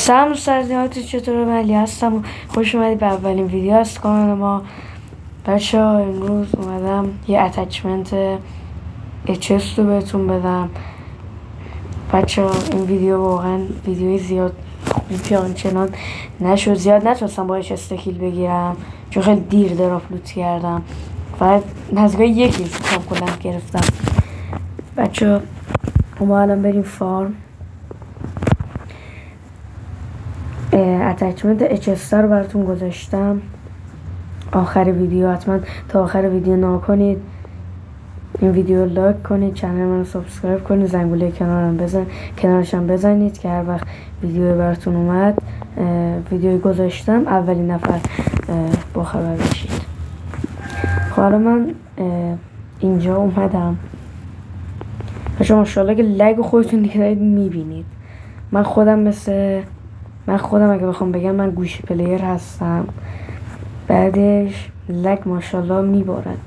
سلام دوستان، چطوره؟ من علی هستم و خوش اومدید به اولین ویدیو از کانال ما. بچه ها امروز اومدم یه اتچمنت HS رو بهتون بدم. بچه ها این ویدیو واقعا ویدیوی زیاد خوبی آنچنان نشد، زیاد نتونستم باش استکیل بگیرم چون خیلی دیر دراپلوت کردم. فقط نزدیکای یکی کلا گرفتم. بچه ها ما الان بریم فارم. اتچمنت HS رو براتون گذاشتم آخر ویدیو. حتما تا آخر ویدیو نگاه کنید، این ویدیو لایک کنید، کانال من رو سابسکرایب کنید، زنگوله کنارش هم بزنید که هر وقت ویدیو براتون اومد ویدیو گذاشتم اولین نفر با خبر بشید. خب حالا من اینجا اومدم. شما ماشاءالله که لگ خودتون دیگه دارید میبینید. من خودم اگه بخوام بگم من گوشی پلیر هستم، بعدش لگ ماشاءالله میبارد.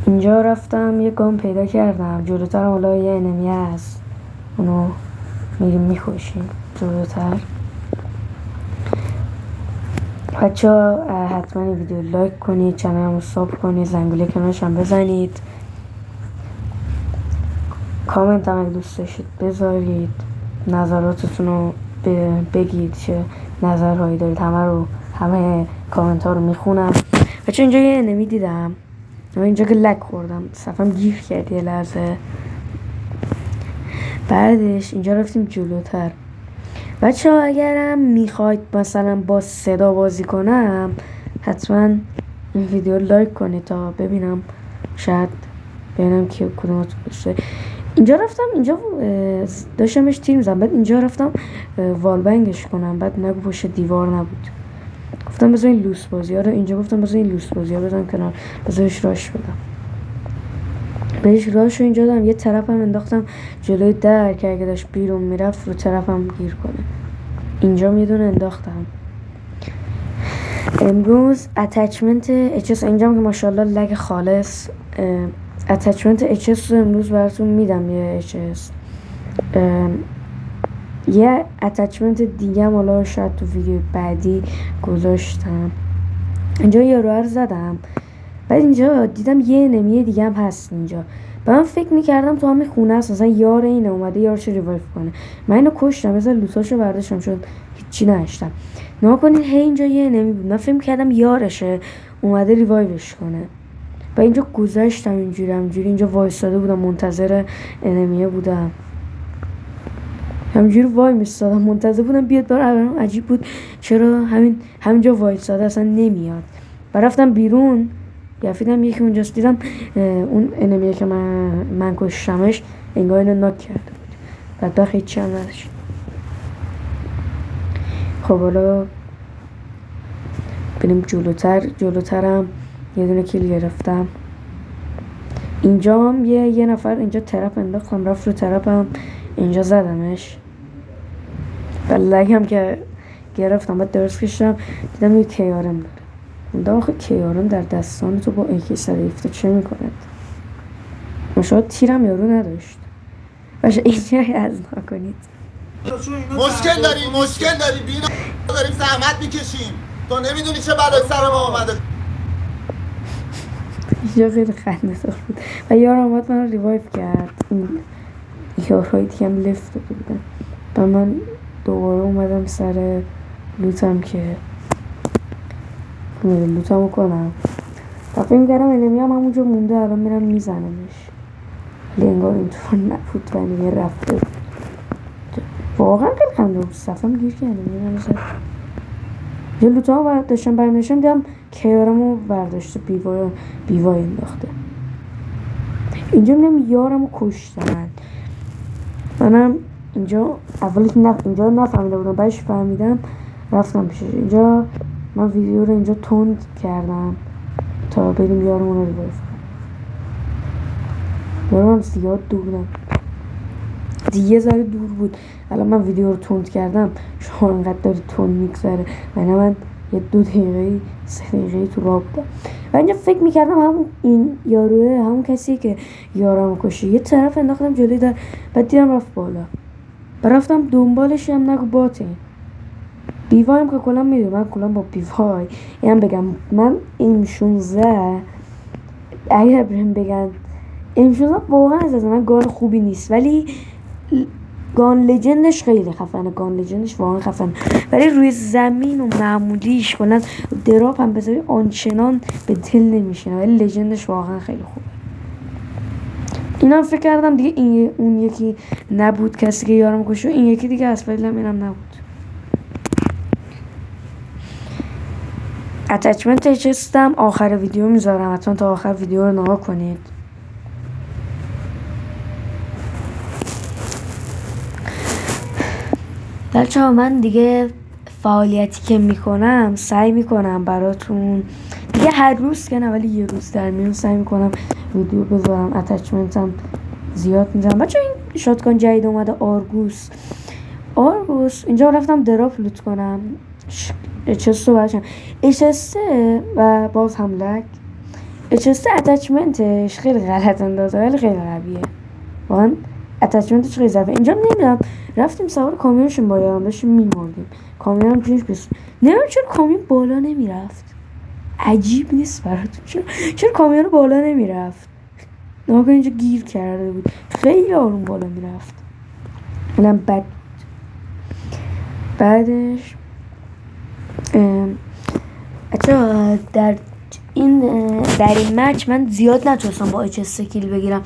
اینجا رفتم یه گام پیدا کردم، جلوترم حالا یه انمی هست، اونو میریم میکشیم جلوتر. بچه ها حتما این ویدیو لایک کنید، چنلمو ساب کنید، زنگوله کنارش هم بزنید، کامنت هم اگه دوست داشتید بذارید، نظراتتون رو بگید، چه نظرهایی دارید. همه کامنت ها رو میخونم. بچه اینجا یه انمی دیدم، اینجا که لگ خوردم، صفم گیر کرد یه لحظه. بعدش اینجا رفتیم جلوتر. بچه ها اگرم میخواید مثلا با صدا بازی کنم، حتما این ویدیو لایک کنید تا ببینم، شاید ببینم که کدوماتون دوست دارید. اینجا رفتم، اینجا داشتمش تیر میزنم، بعد اینجا رفتم والبنگش کنم، بعد نگو پشت دیوار نبود. گفتم بذار این لوس بازی ها رو اینجا، گفتم بذار این لوس بازی ها بزنم کنار، بذارش راش بدم. بهش راش رو اینجا دارم، یه طرف هم انداختم جلوی در که اگه داشت بیرون میرفت رو طرف هم گیر کنه. اینجا میدون انداختم. امروز اتچمنت HS اینجا که ماشاءالله لگ خالص. اتچمنت HS رو امروز براتون میدم. یه HS یه اتچمنت دیگه هم حالا شاید تو ویدیو بعدی گذاشتم. اینجا یه رو زدم، بعد اینجا دیدم یه انمی دیگه هم هست اینجا. من فکر میکردم تو همین خونه هست، مثلا یار اینه اومده یارشو ریوایو کنه. من اینو کشتم، مثلا لوتاشو برداشتم، شد هیچی نداشتم. نگاه کنین هی اینجا یه انمی بود، من فکر میکردم یارشه اومده ریوایوش کنه. و اینجا گذاشتم اینجوری اینجا وایساده بودم، منتظر انمیه بودم، همینجوری وای میستادم منتظر بودم بیاد. برام عجیب بود چرا همینجا وایساده اصلا نمیاد. و رفتم بیرون، یفیدم یکی اونجاست، دیدم اون انمیه که من کشتمش انگار اینو ناک کرده بود. بعد هیچی هم نداشت. خب حالا بریم جلوترم یه دونه کیل گرفتم. اینجا هم یه نفر اینجا ترپ انداختم، رفت رو ترپم، اینجا زدمش. و لگم که گرفتم، بعد درست کشتم دیدم یه کیارم داره. اونده آخه کیارم در دستان تو با AK-117 چه میکند؟ مشاهد تیرم یارو نداشت. باشه اینجا از نکنید. مشکل داری بینا داریم زحمت میکشیم، تو نمیدونی چه بلای سر ما اومده. اینجا خیلی خنده دار بود و یار آمد من رو ریوایو کرد. این یارهایی دیگه هم لفت داده بودن و من دوباره اومدم سر لوتم که لوتمو کنم. تا فکر می‌کردم انمی هم همونجا مونده، الان میرم میزنمش، ولی انگار اینطور نبود و انمی رفته بود. واقعا خیلی خنده بود، صفم گیر که انمی رو زد. یه لوتمو داشتم برمی‌داشتم دیدم کیارمو برداشته بیوای انداخته. اینجا میدم یارمو کشتن. منم اینجا اینجا نفهمیده بودم، بعدش فهمیدم رفتم پیشش. اینجا من ویدیو رو اینجا تند کردم تا بریم یارمون رو ریوایو کنم. یارم زیاد دور بودم، دیگه ذره دور بود. الان من ویدیو رو تند کردم، شما انقدر داری تند میگذره، من یه 2 دقیقه 3 دقیقه تو راه بودم و اینجا فکر میکردم همون این یاروه همون کسی که یارم کشه. یه طرف انداختم جلوی در، بعد دیدم رفت بالا و رفتم دنبالش. هم نگو باته بیوایم که کلا میدونم من کلا با بیوای هم بگم من M16 اگر بهم بگن M16 واقعا از من گان خوبی نیست ولی گان لجندش خیلی خفنه. گان لجندش واقعا خفنه ولی روی زمین و معمولیش کلا دراپ هم بذاری آنچنان به دل نمیشینه ولی لجندش واقعا خیلی خوبه. اینا فکر کردم دیگه این اون یکی نبود کسی که یارم کشو، این یکی دیگه است ولی اینم نبود. اتچمنت چستم آخر ویدیو میذارم، حتما تا آخر ویدیو رو نگاه کنید. بچه‌ها من دیگه فعالیتی که میکنم سعی میکنم براتون دیگه هر روز که نه ولی یه روز در میون سعی میکنم ویدیو بذارم. اتچمنتم زیاد میذارم. بچه‌ها این شاتگان جدید اومده آرگوس اینجا رفتم دراپ لوت کنم اچستو بچه‌ها اچسته و باز هم لک اچسته اتچمنتش خیلی غلط اندازه ولی خیلی قویه واقعا. اتچمنتش خیلی ضعیفه. اینجا نمیدونم رفتیم سوار کامیونشون با یارم داشتیم میمردیم. کامیونم جونش بس نمیدونم چرا کامیون بالا نمیرفت. عجیب نیست براتون چرا کامیون بالا نمیرفت؟ ناگه اینجا گیر کرده بود خیلی آروم بالا میرفت. اونم بعدش در این مچ من زیاد نتونستم با اچ کیل بگیرم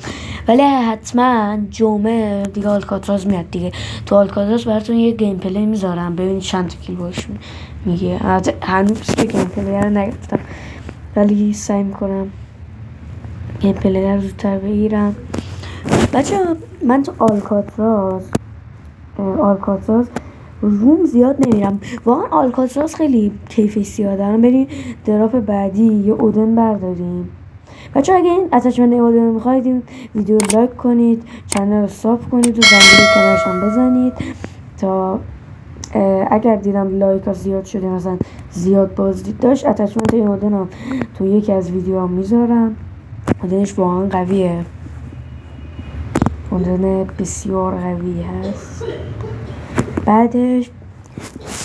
ولی حتما جمعه دیگه آلکاتراز میاد دیگه. تو آلکاتراز براتون یه گیم پلی میذارم ببینید چند تا کیل باش میگه. هنوز که گیم پلی رو نگرفتم ولی سعی میکنم گیم پلی رو زودتر بگیرم. بچه من تو آلکاتراز روم زیاد نمیرم واقعا. آلکاتراز خیلی کیفش زیاده. الان بریم دراپ بعدی یه اودن برداریم. بچه اگه این اتچمنت اودن رو میخواید این ویدیو لایک کنید، چنل رو ساب کنید و زنگوله کنارش هم بزنید تا اگر دیدم لایک ها زیاد شده مثلا زیاد بازدید داشت اتچمنت این اودن هم تو یکی از ویدیو ها میذارم. اودنش واقعا قویه، اودن بسیار قوی هست. بعدش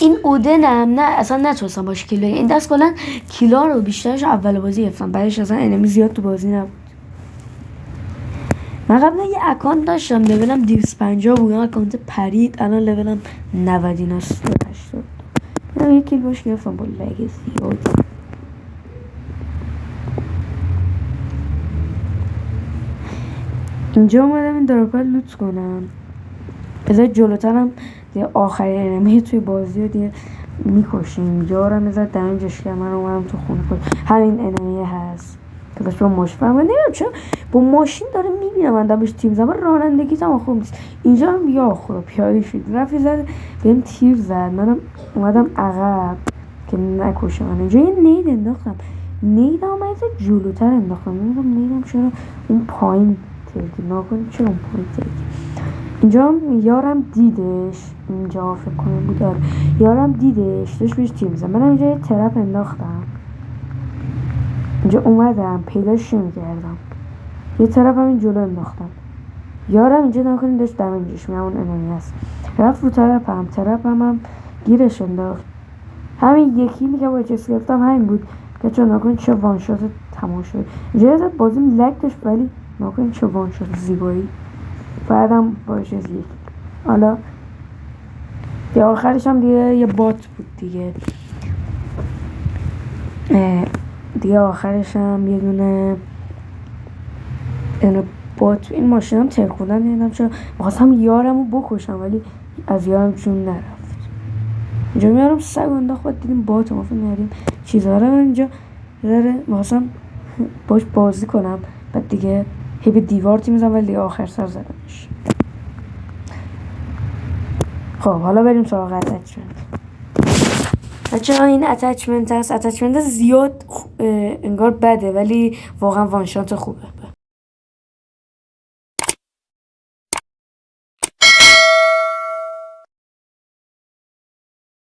این اودنم نه اصلا نتونستم باش کیل بگیرم. این دست کلا کیلا رو بیشترش اول بازی گرفتم بعدش اصلا انمی زیاد تو بازی نبود. من قبلا یه اکانت داشتم لولم 250 بود، اکانت پرید الان لولم 90 ایناست 80. من یه کیل باش گرفتم با لگ زیاد. اینجا اومدم این دراپر لوت کنم. بذار جلوترم دیگه آخرین انمی توی بازی رو دیگه میکشیم. اینجا رو بذار دنجش که من اومدم تو خونه کنم. همین انمی هست که بس با ماشین من نمیدونم چرا با ماشین داره میبینم من دارم بهش تیم زدم رانندگی تمام خوب نیست. اینجا هم یا خدا پیاده شد رفی زد بهم تیر زد منم اومدم عقب که نکشه من. اینجا یه نید انداختم نیدم من یه جلوتر انداختم نمیدونم نیدم چرا اون پایین ترکی ناکنیم چرا اون پایین ترکی. اینجا یارم دیدش اینجا فکر کنم بود داره یارم دیدش داشت بهش تیم زد. منم اینجا یه ترپ انداختم اینجا اومدم پیداش نمی‌کردم یه ترپ هم این جلو انداختم. یارم اینجا نکنیم داشت دمنجش میامون انمی هست رفت رو ترپ هم گیرش انداخت. همین یکی میگه با چیز گرفتم همین بود که چون نکنیم چه وانشات تمام شد. اینجا یه بازیم لگ داشت ولی نکنیم چه وانشات زیبایی. بعدم باشه یک حالا دیگه آخرش هم دیگه یه بات بود دیگه آخرش هم یه دونه بات. این ماشین هم ترکودن دیدم چرا بخواستم یارم رو بکشم ولی از یارم چون نرفت. اینجا میارم سگ انداخت باید دیدیم بات ما فکر میاریم چیزها رو اینجا داره بخواستم باش بازی کنم بعد دیگه هی به دیوار تیم زدم ولی آخر سر زدمش. خب حالا بریم سراغ اتچمنت. بچه‌ها این اتچمنت هست. اتچمنت زیاد انگار بده ولی واقعا وانشات خوبه.